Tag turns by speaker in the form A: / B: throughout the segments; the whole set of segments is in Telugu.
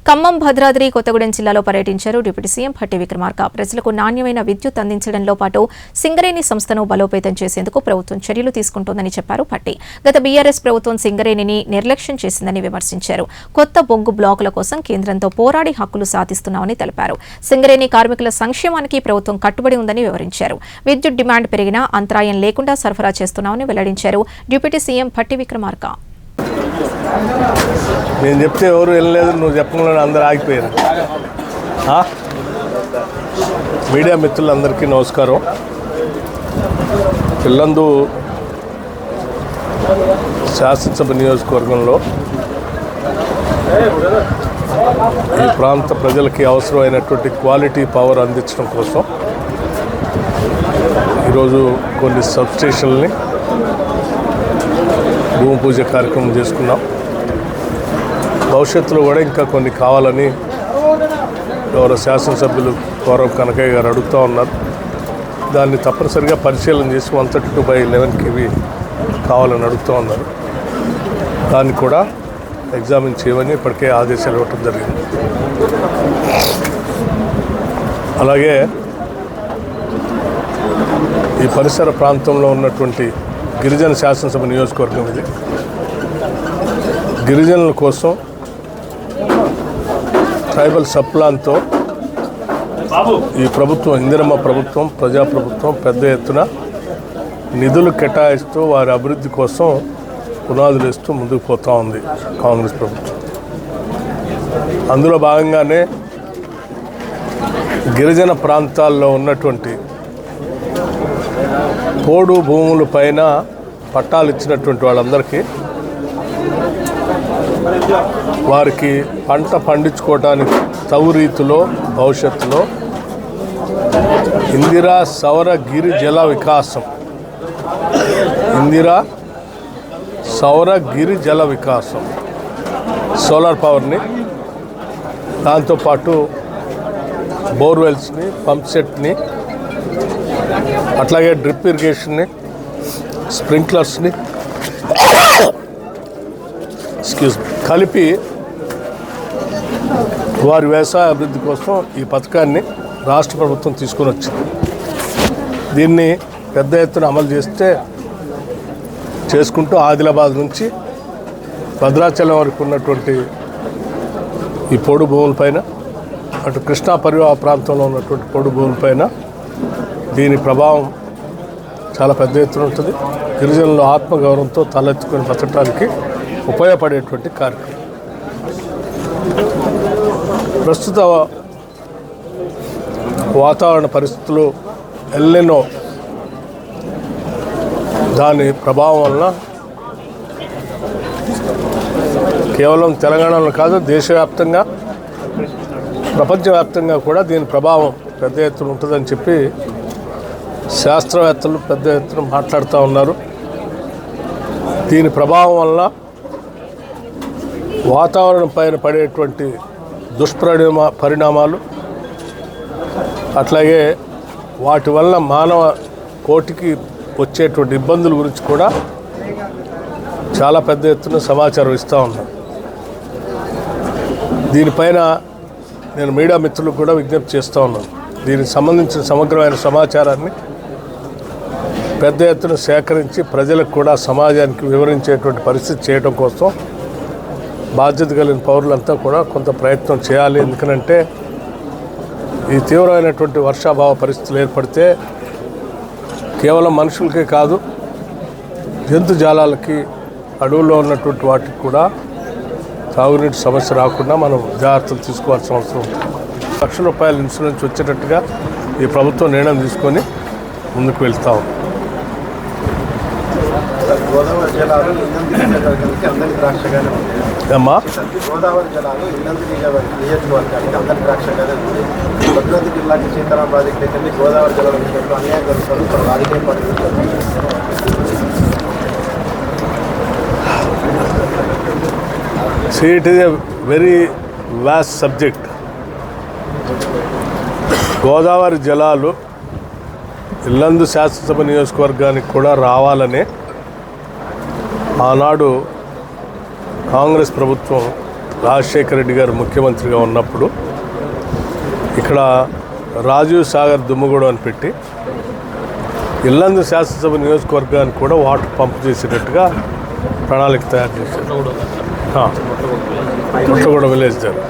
A: ఖమ్మం, భద్రాద్రి కొత్తగూడెం జిల్లాలో పర్యటించారు డిప్యూటీ సీఎం భట్టి విక్రమార్క. ప్రజలకు నాణ్యమైన విద్యుత్ అందించడంలో పాటు సింగరేణి సంస్థను బలోపేతం చేసేందుకు ప్రభుత్వం చర్యలు తీసుకుంటోందని చెప్పారు భట్టి. గత బీఆర్ఎస్ ప్రభుత్వం సింగరేణిని నిర్లక్ష్యం చేసిందని విమర్శించారు. కొత్త బొగ్గు బ్లాకుల కోసం కేంద్రంతో పోరాడి హక్కులు సాధిస్తున్నామని తెలిపారు. సింగరేణి కార్మికుల సంక్షేమానికి ప్రభుత్వం కట్టుబడి ఉందని వివరించారు. విద్యుత్ డిమాండ్ పెరిగినా అంతరాయం లేకుండా సరఫరా చేస్తున్నామని వెల్లడించారు డిప్యూటీ సీఎం భట్టి విక్రమార్క.
B: నేను చెప్తే ఎవరు వెళ్ళలేదు, నువ్వు చెప్పకుండా అందరు ఆగిపోయారు. మీడియా మిత్రులందరికీ నమస్కారం. ఇల్లందు శాసనసభ నియోజకవర్గంలో ఈ ప్రాంత ప్రజలకి అవసరమైనటువంటి క్వాలిటీ పవర్ అందించడం కోసం ఈరోజు కొన్ని సబ్స్టేషన్లని భూమి పూజ కార్యక్రమం చేసుకున్నాం. భవిష్యత్తులో కూడా ఇంకా కొన్ని కావాలని గౌరవ శాసనసభ్యులు గౌరవ్ కనకయ్య గారు అడుగుతూ ఉన్నారు. దాన్ని తప్పనిసరిగా పరిశీలన చేసి 132/11 ఇవి కావాలని అడుగుతూ ఉన్నారు. దాన్ని కూడా ఎగ్జామిన్ చేయమని ఇప్పటికే ఆదేశాలు ఇవ్వటం జరిగింది. అలాగే ఈ పరిసర ప్రాంతంలో ఉన్నటువంటి గిరిజన శాసనసభ నియోజకవర్గం ఇది. గిరిజనుల కోసం ట్రైబల్ సప్లాన్తో ఈ ప్రభుత్వం, ఇందిరమ్మ ప్రభుత్వం, ప్రజాప్రభుత్వం పెద్ద ఎత్తున నిధులు కేటాయిస్తూ వారి అభివృద్ధి కోసం పునాదులు వేస్తూ ముందుకు పోతూ ఉంది కాంగ్రెస్ ప్రభుత్వం. అందులో భాగంగానే గిరిజన ప్రాంతాల్లో ఉన్నటువంటి పోడు భూముల పైన పట్టాలు ఇచ్చినటువంటి వాళ్ళందరికీ వారికి పంట పండించుకోవడానికి తగు రీతిలో భవిష్యత్తులో ఇందిరా సౌర గిరి జల వికాసం, ఇందిరా సౌర గిరి జల వికాసం సోలార్ పవర్ని, దాంతోపాటు బోర్వెల్స్ని, పంప్ సెట్ని, అట్లాగే డ్రిప్ ఇరిగేషన్ని, స్ప్రింక్లర్స్ని కలిపి వారి వ్యవసాయ అభివృద్ధి కోసం ఈ పథకాన్ని రాష్ట్ర ప్రభుత్వం తీసుకొని వచ్చింది. దీన్ని పెద్ద ఎత్తున అమలు చేసుకుంటూ ఆదిలాబాద్ నుంచి భద్రాచలం వరకు ఉన్నటువంటి ఈ పొడు భూములపైన, అటు కృష్ణా పరివాహ ప్రాంతంలో ఉన్నటువంటి పొడు భూములపైన దీని ప్రభావం చాలా పెద్ద ఎత్తున ఉంటుంది. గిరిజనులు ఆత్మగౌరవంతో తలెత్తుకొని బతకడానికి ఉపయోగపడేటువంటి కార్యక్రమం. ప్రస్తుత వాతావరణ పరిస్థితులు ఎల్లెన్నో దాని ప్రభావం వలన కేవలం తెలంగాణలో కాదు, దేశవ్యాప్తంగా, ప్రపంచవ్యాప్తంగా కూడా దీని ప్రభావం పెద్ద ఎత్తున ఉంటుందని చెప్పి శాస్త్రవేత్తలు పెద్ద ఎత్తున మాట్లాడుతూ ఉన్నారు. దీని ప్రభావం వల్ల వాతావరణం పైన పడేటువంటి పరిణామాలు, అట్లాగే వాటి వల్ల మానవ కోటికి వచ్చేటువంటి ఇబ్బందుల గురించి కూడా చాలా పెద్ద ఎత్తున సమాచారం ఇస్తూ ఉన్నారు. దీనిపైన నేను మీడియా మిత్రులకు కూడా విజ్ఞప్తి చేస్తూ ఉన్నాను. దీనికి సంబంధించిన సమగ్రమైన సమాచారాన్ని పెద్ద ఎత్తున సేకరించి ప్రజలకు కూడా, సమాజానికి వివరించేటువంటి పరిస్థితి చేయడం కోసం బాధ్యత కలిగిన పౌరులంతా కూడా కొంత ప్రయత్నం చేయాలి. ఎందుకంటే ఈ తీవ్రమైనటువంటి వర్షాభావ పరిస్థితులు ఏర్పడితే కేవలం మనుషులకే కాదు, జంతుజాలాలకి, అడవుల్లో ఉన్నటువంటి వాటికి కూడా తాగునీటి సమస్య రాకుండా మనం జాగ్రత్తలు తీసుకోవాల్సిన అవసరం ఉంది. ₹1,00,000 ఇన్సూరెన్స్ వచ్చేటట్టుగా ఈ ప్రభుత్వం నిర్ణయం తీసుకొని ముందుకు వెళ్తాం.
C: గోదావరి జలాలు అందరి ద్రాక్షగానే ఉంది. గోదావరి జలాలు నియోజకవర్గానికి అందరి ద్రాక్షగానే ఉంది. భద్రాద్రి జిల్లాకి సీతారాం ప్రాజెక్ట్ అయితే గోదావరి జలాలు అన్యాయం జరుగుతారు. రాజకీయ పార్టీలు
B: See, it is a very vast subject. Godavari జలాలు ఇల్లందు శాసనసభ నియోజకవర్గానికి కూడా రావాలని ఆనాడు కాంగ్రెస్ ప్రభుత్వం రాజశేఖర రెడ్డి గారు ముఖ్యమంత్రిగా ఉన్నప్పుడు ఇక్కడ రాజీవ్ సాగర్ దుమ్మగూడెం అని పెట్టి ఇల్లందు శాసనసభ నియోజకవర్గానికి కూడా వాటర్ పంప్ చేసేటట్టుగా ప్రణాళిక తయారు చేశారు. ముట్లగూడ విలేజ్ దగ్గర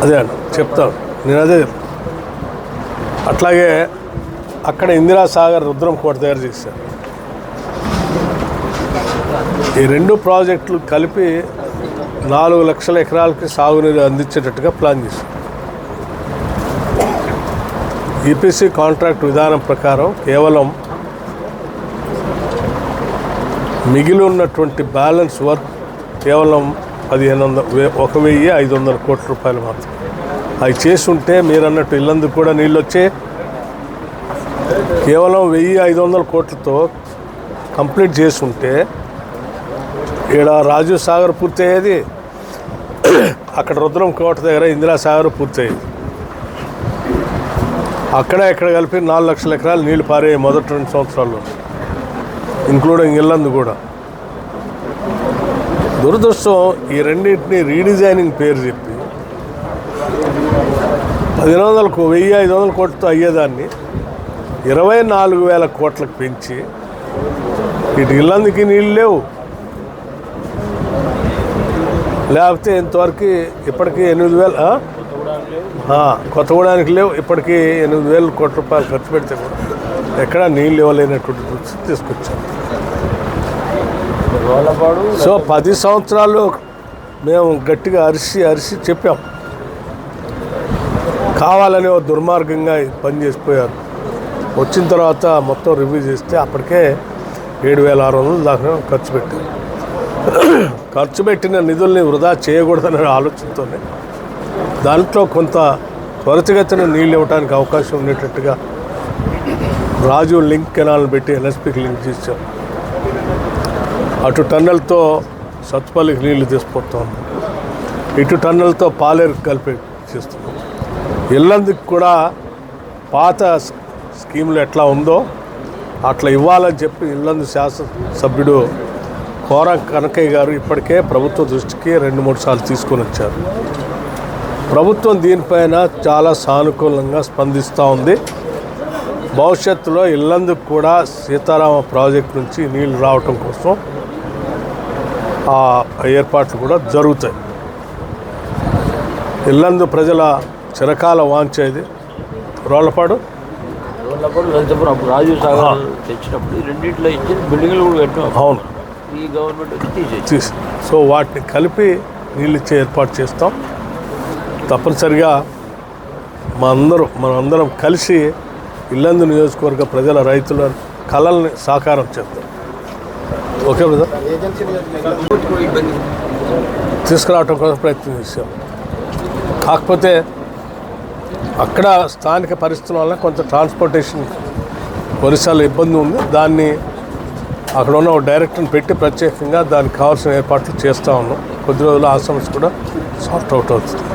B: అదే అండి చెప్తాను నేను అదే చెప్తాను. అట్లాగే అక్కడ ఇందిరాసాగర్ రుద్రం కోట తయారు చేశారు. ఈ రెండు ప్రాజెక్టులు కలిపి 4 లక్షల ఎకరాలకి సాగునీరు అందించేటట్టుగా ప్లాన్ చేశారు. ఈపీసీ కాంట్రాక్ట్ విధానం ప్రకారం కేవలం మిగిలి ఉన్నటువంటి బ్యాలెన్స్ వర్క్ కేవలం 1,500 కోట్ల రూపాయలు మాత్రం. అవి చేసుంటే మీరు అన్నట్టు ఇల్లందుకు కూడా నీళ్ళు వచ్చే కేవలం 1,500 కోట్లతో కంప్లీట్ చేసుంటే ఇక్కడ రాజీవ్ సాగర్ పూర్తయ్యేది, అక్కడ రుద్రం కోట దగ్గర ఇందిరాసాగర్ పూర్తయ్యేది. అక్కడ ఇక్కడ కలిపి 4 లక్షల ఎకరాలు నీళ్లు పారాయి మొదటి 2 సంవత్సరాల్లో, ఇంక్లూడింగ్ ఇల్లందు కూడా. దురదృష్టం ఈ రెండింటిని రీడిజైనింగ్ పేరు చెప్పి 1,500 కోట్లతో అయ్యేదాన్ని 24,000 కోట్లకు పెంచి ఇటు ఇల్లందుకి నీళ్ళు లేవు, లేకపోతే ఇంతవరకు ఇప్పటికీ 8,000 కొత్తగూడానికి లేవు. ఇప్పటికీ 8,000 కోట్ల రూపాయలు ఖర్చు పెడితే కూడా ఎక్కడా నీళ్ళు ఇవ్వలేనటువంటి పరిస్థితి తీసుకొచ్చాం. సో 10 సంవత్సరాలు మేము గట్టిగా అరిసి చెప్పాం, కావాలని దుర్మార్గంగా పనిచేసిపోయారు. వచ్చిన తర్వాత మొత్తం రివ్యూ చేస్తే అప్పటికే 7,600 దాకా ఖర్చు పెట్టారు. ఖర్చు పెట్టిన నిధుల్ని వృధా చేయకూడదనే ఆలోచనతోనే దాంట్లో కొంత త్వరితగతిన నీళ్ళు ఇవ్వడానికి అవకాశం ఉండేటట్టుగా రాజీవ్ లింక్ కెనాల్ని పెట్టి ఎన్ఎస్పీకి లింక్ చేసాం. అటు టన్నెల్తో సత్తుపల్లికి నీళ్లు తీసుకుపోతాం, ఇటు టన్నెల్తో పాలేరుకు కలిపి చేస్తున్నాం. ఇల్లందుకు కూడా పాత స్కీములు ఎట్లా ఉందో అట్లా ఇవ్వాలని చెప్పి ఇల్లందు శాసనసభ్యుడు కోరం కనకయ్య గారు ఇప్పటికే ప్రభుత్వ దృష్టికి 2-3 సార్లు తీసుకొని వచ్చారు. ప్రభుత్వం దీనిపైన చాలా సానుకూలంగా స్పందిస్తూ ఉంది. భవిష్యత్తులో ఇల్లందుకు కూడా సీతారామ ప్రాజెక్టు నుంచి నీళ్లు రావటం కోసం ఆ ఏర్పాట్లు కూడా జరుగుతాయి. ఇల్లందు ప్రజల చిరకాల వాంచేది రోళ్లపాడు
D: రాజీవ్ సాగర్ తెచ్చినప్పుడు రెండింటిలో ఇచ్చి బిల్డింగ్లు కూడా పెట్టాం.
B: అవును,
D: ఈ గవర్నమెంట్
B: తీసి సో వాటిని కలిపి నీళ్ళు ఇచ్చే ఏర్పాటు చేస్తాం. తప్పనిసరిగా మనందరం కలిసి ఇల్లందు నియోజకవర్గ ప్రజల రైతుల కళల్ని సాకారం చేద్దాం. ఓకే బ్రదర్, తీసుకురావటం కోసం ప్రయత్నం చేశాం. కాకపోతే అక్కడ స్థానిక పరిస్థితుల వల్ల కొంత ట్రాన్స్పోర్టేషన్ ఒరిస్సాలో ఇబ్బంది ఉంది. దాన్ని అక్కడ ఉన్న ఒక డైరెక్టర్ని పెట్టి ప్రత్యేకంగా దానికి కావాల్సిన ఏర్పాట్లు చేస్తూ ఉన్నాం. కొద్ది రోజులు ఆ సమస్య కూడా సార్ట్ అవుట్ అవుతుంది.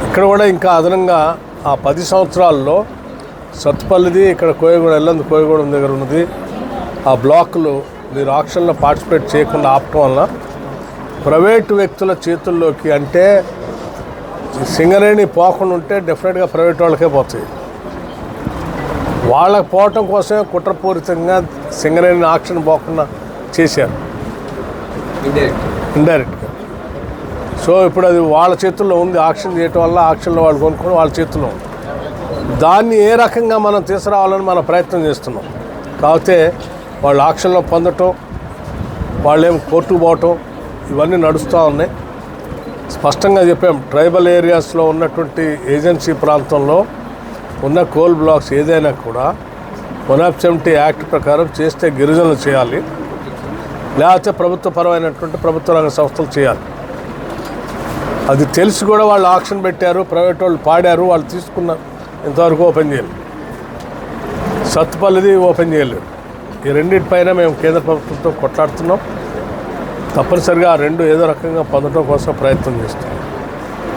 B: ఇక్కడ కూడా ఇంకా అదనంగా ఆ 10 సంవత్సరాల్లో సత్తుపల్లిది ఇక్కడ ఇల్లందు కోయగూడెం దగ్గర ఉన్నది ఆ బ్లాకులు మీరు ఆక్షన్లో పార్టిసిపేట్ చేయకుండా ఆపటం వల్ల ప్రైవేటు వ్యక్తుల చేతుల్లోకి, అంటే సింగరేణి పోకుండా ఉంటే డెఫినెట్గా ప్రైవేట్ వాళ్ళకే పోతాయి. వాళ్ళకి పోవటం కోసమే కుట్రపూరితంగా సింగరేణి ఆక్షన్ పోకుండా చేశారు ఇండైరెక్ట్గా. సో ఇప్పుడు అది వాళ్ళ చేతుల్లో ఉంది. ఆక్షన్ చేయటం వల్ల ఆక్షన్లో వాళ్ళు కొనుక్కొని వాళ్ళ చేతుల్లో ఉంది. దాన్ని ఏ రకంగా మనం తీసుకురావాలని మనం ప్రయత్నం చేస్తున్నాం. కాకపోతే వాళ్ళు ఆక్షన్లో పొందటం, వాళ్ళేం కోర్టుకు పోవటం, ఇవన్నీ నడుస్తూ ఉన్నాయి. స్పష్టంగా చెప్పాం, ట్రైబల్ ఏరియాస్లో ఉన్నటువంటి ఏజెన్సీ ప్రాంతంలో ఉన్న కోల్ బ్లాక్స్ ఏదైనా కూడా 170 యాక్ట్ ప్రకారం చేస్తే గిరిజనులు చేయాలి, లేకపోతే ప్రభుత్వపరమైనటువంటి ప్రభుత్వ రంగ సంస్థలు చేయాలి. అది తెలిసి కూడా వాళ్ళు ఆక్షన్ పెట్టారు, ప్రైవేట్ వాళ్ళు పాడారు, వాళ్ళు తీసుకున్న ఇంతవరకు ఓపెన్ చేయలేదు. సత్తుపల్లిది ఓపెన్ చేయలేదు. ఈ రెండింటిపైన మేము కేంద్ర ప్రభుత్వంతో కొట్లాడుతున్నాం. తప్పనిసరిగా ఆ రెండు ఏదో రకంగా పొందడం కోసం ప్రయత్నం చేస్తున్నాం.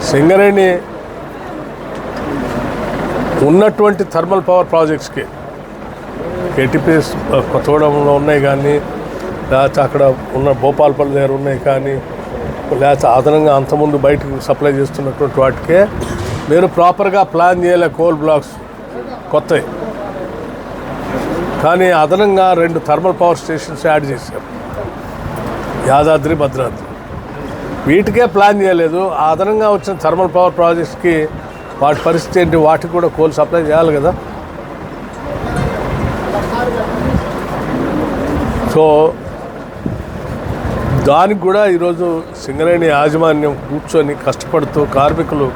B: సింగరేణి ఉన్నటువంటి థర్మల్ పవర్ ప్రాజెక్ట్స్కి కేటీపీఎస్ కొత్తగూడెంలో ఉన్నాయి, కానీ లేకపోతే అక్కడ ఉన్న భోపాల్పల్లి దగ్గర ఉన్నాయి కానీ లేకపోతే అదనంగా అంతకుముందు బయటకు సప్లై చేస్తున్నటువంటి వాటికే మీరు ప్రాపర్గా ప్లాన్ చేయలే కోల్ బ్లాక్స్ కొత్తవి. కానీ అదనంగా 2 థర్మల్ పవర్ స్టేషన్స్ యాడ్ చేశారు, యాదాద్రి భద్రాద్రి. వీటికే ప్లాన్ చేయలేదు. ఆ అదనంగా వచ్చిన థర్మల్ పవర్ ప్రాజెక్ట్స్కి వాటి పరిస్థితి ఏంటి? వాటికి కూడా కోల్ సప్లై చేయాలి కదా. సో దానికి కూడా ఈరోజు సింగరేణి యాజమాన్యం కూర్చొని కష్టపడుతూ, కార్మికులు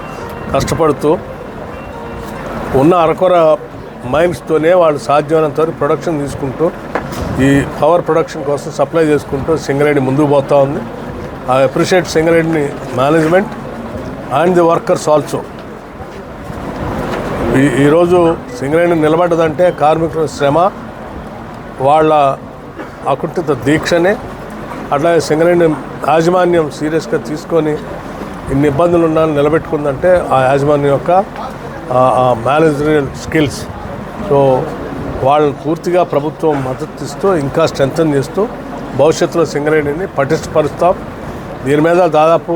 B: కష్టపడుతూ ఉన్న అరకొర మైన్స్తోనే వాళ్ళు సాధ్యమైనంత వరకు ప్రొడక్షన్ తీసుకుంటూ ఈ పవర్ ప్రొడక్షన్ కోసం సప్లై చేసుకుంటూ సింగరేణి ముందుకు పోతూ ఉంది. I appreciate Singareni management and the workers also. ఈరోజు సింగరేణి నిలబడ్డదంటే కార్మికుల శ్రమ, వాళ్ళ అకుంఠిత దీక్షనే. అట్లాగే సింగరేణి యాజమాన్యం సీరియస్గా తీసుకొని ఇన్ని ఇబ్బందులు ఉన్నాయని నిలబెట్టుకుందంటే ఆ యాజమాన్యం యొక్క మేనేజరియల్ స్కిల్స్. సో వాళ్ళని పూర్తిగా ప్రభుత్వం మద్దతు ఇస్తూ ఇంకా స్ట్రెంథన్ చేస్తూ భవిష్యత్తులో సింగరేణిని పటిష్టపరుస్తాం. దీని మీద దాదాపు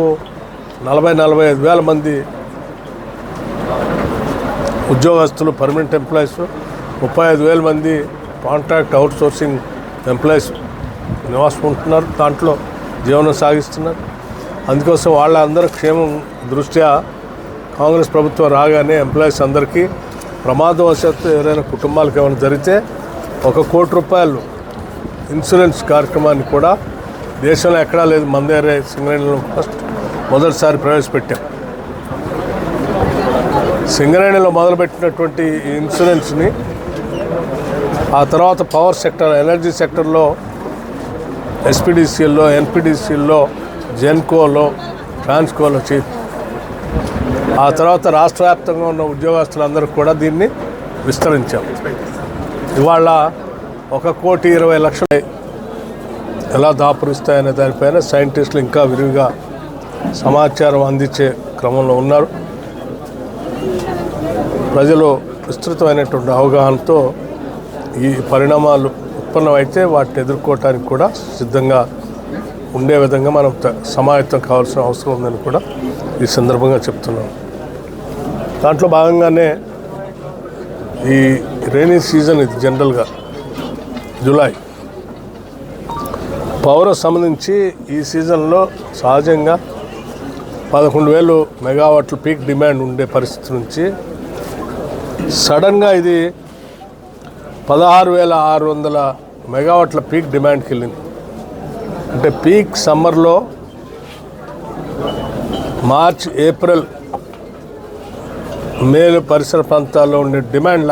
B: 40-45 వేల మంది ఉద్యోగస్తులు, పర్మనెంట్ ఎంప్లాయీస్, 35,000 మంది కాంట్రాక్ట్ అవుట్సోర్సింగ్ ఎంప్లాయీస్ నివాసం ఉంటున్నారు, దాంట్లో జీవనం సాగిస్తున్నారు. అందుకోసం వాళ్ళందరూ క్షేమం దృష్ట్యా కాంగ్రెస్ ప్రభుత్వం రాగానే ఎంప్లాయీస్ అందరికీ ప్రమాదవశాత్తు ఎవరైనా కుటుంబాలకు ఏమైనా జరిగితే ₹1 కోటి ఇన్సూరెన్స్ కార్యక్రమాన్ని కూడా దేశంలో ఎక్కడా లేదు, మన దగ్గర సింగరేణిలో మొదటిసారి ప్రవేశపెట్టాం. సింగరేణిలో మొదలుపెట్టినటువంటి ఈ ఇన్సూరెన్స్ని ఆ తర్వాత పవర్ సెక్టర్, ఎనర్జీ సెక్టర్లో ఎస్పీడీసీఎల్లో, ఎన్పీడీసీల్లో, జెన్కోలో, ట్రాన్స్కోలో ఆ తర్వాత రాష్ట్ర వ్యాప్తంగా ఉన్న ఉద్యోగస్తులందరూ కూడా దీన్ని విస్తరించాం. ఇవాళ ₹1,20,00,000 ఎలా దాపురిస్తాయనే దానిపైన సైంటిస్టులు ఇంకా విరివిగా సమాచారం అందించే క్రమంలో ఉన్నారు. ప్రజలు విస్తృతమైనటువంటి అవగాహనతో ఈ పరిణామాలు ఉత్పన్నమైతే వాటిని ఎదుర్కోవటానికి కూడా సిద్ధంగా ఉండే విధంగా మనం సమాయత్తం కావాల్సిన అవసరం ఉందని కూడా ఈ సందర్భంగా చెప్తున్నాం. దాంట్లో భాగంగానే ఈ రైనీ సీజన్ ఇది జనరల్గా జూలై పవర్ సంబంధించి ఈ సీజన్లో సహజంగా 11,000 మెగావాట్లు పీక్ డిమాండ్ ఉండే పరిస్థితి నుంచి సడన్గా ఇది 16,600 మెగావాట్ల పీక్ డిమాండ్కి వెళ్ళింది. అంటే పీక్ సమ్మర్లో మార్చ్, ఏప్రిల్, మే పరిసర ప్రాంతాల్లో ఉండే డిమాండ్